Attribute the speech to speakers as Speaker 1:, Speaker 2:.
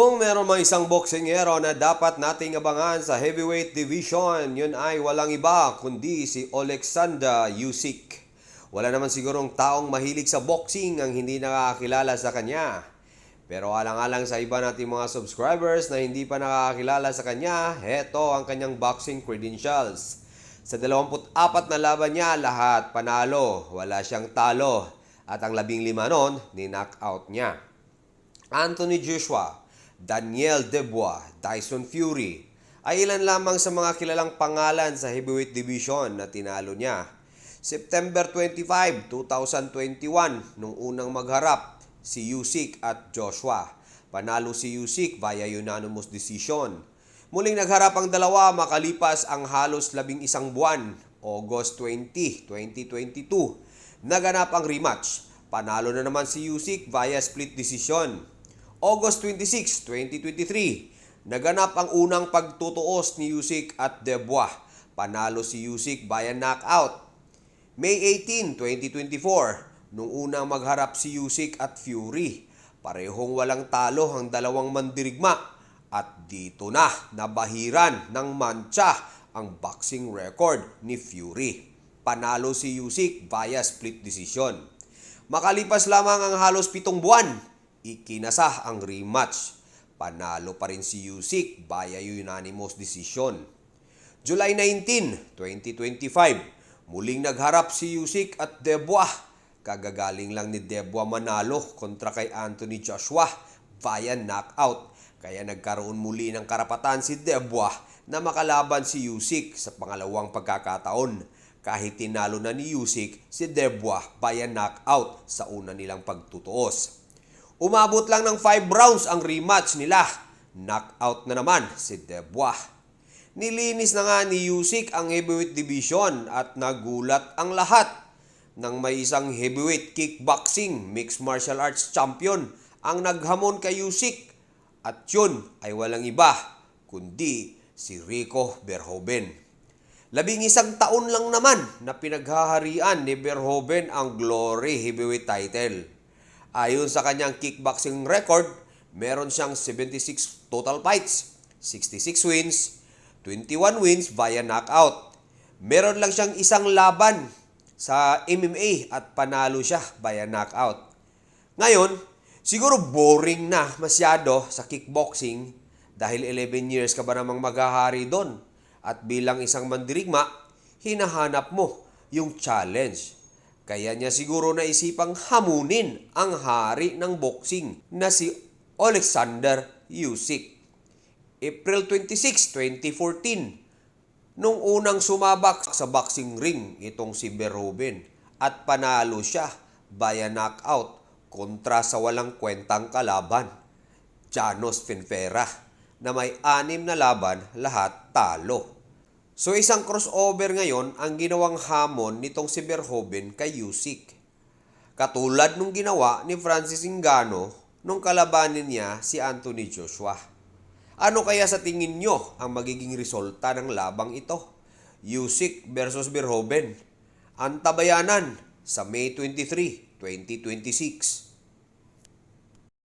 Speaker 1: Kung meron mang isang boksingero na dapat nating abangan sa heavyweight division, yun ay walang iba kundi si Alexander Usyk. Wala naman sigurong taong mahilig sa boxing ang hindi nakakakilala sa kanya. Pero alang-alang sa iba nating mga subscribers na hindi pa nakakakilala sa kanya, heto ang kanyang boxing credentials. Sa 24 na laban niya, lahat panalo, wala siyang talo. At ang 15 nun, ni-knockout niya. Anthony Joshua, Daniel Dubois, Tyson Fury ay ilan lamang sa mga kilalang pangalan sa heavyweight division na tinalo niya. September 25, 2021, nung unang magharap si Usyk at Joshua. Panalo si Usyk via unanimous decision. Muling nagharap ang dalawa makalipas ang halos 11 buwan, August 20, 2022. Naganap ang rematch. Panalo na naman si Usyk via split decision. August 26, 2023, naganap ang unang pagtutuos ni Usyk at Dubois. Panalo si Usyk via knockout. May 18, 2024, nung unang magharap si Usyk at Fury. Parehong walang talo ang dalawang mandirigma at dito na nabahiran ng mantsa ang boxing record ni Fury. Panalo si Usyk via split decision. Makalipas lamang ang halos 7 buwan, ikinasah ang rematch. Panalo pa rin si Usyk via unanimous decision. July 19, 2025, muling nagharap si Usyk at Dubois. Kagagaling lang ni Dubois manalo kontra kay Anthony Joshua via knockout. Kaya nagkaroon muli ng karapatan si Dubois na makalaban si Usyk sa pangalawang pagkakataon. Kahit tinalo na ni Usyk si Dubois via knockout sa una nilang pagtutuos. Umabot lang ng 5 rounds ang rematch nila. Knockout na naman si Dubois. Nilinis na nga ni Usyk ang heavyweight division at nagulat ang lahat nang may isang heavyweight kickboxing mixed martial arts champion ang naghamon kay Usyk. At yun ay walang iba kundi si Rico Verhoeven. 11 taon lang naman na pinaghaharian ni Verhoeven ang Glory Heavyweight title. Ayon sa kanyang kickboxing record, meron siyang 76 total fights, 66 wins, 21 wins via knockout. Meron lang siyang isang laban sa MMA at panalo siya via knockout. Ngayon, siguro boring na masyado sa kickboxing dahil 11 years ka ba namang maghahari doon. At bilang isang mandirigma, hinahanap mo yung challenge. Kaya niya siguro naisipang hamunin ang hari ng boxing na si Alexander Usyk. April 26, 2014, nung unang sumabak sa boxing ring itong si Verhoeven at panalo siya via knockout kontra sa walang kwentang kalaban, Janos Finfera, na may 6 na laban, lahat talo. So isang crossover ngayon ang ginawang hamon nitong si Verhoeven kay Usyk. Katulad nung ginawa ni Francis Ngannou nung kalabanin niya si Anthony Joshua. Ano kaya sa tingin nyo ang magiging resulta ng labang ito? Usyk versus Verhoeven. Antabayanan sa May 23, 2026.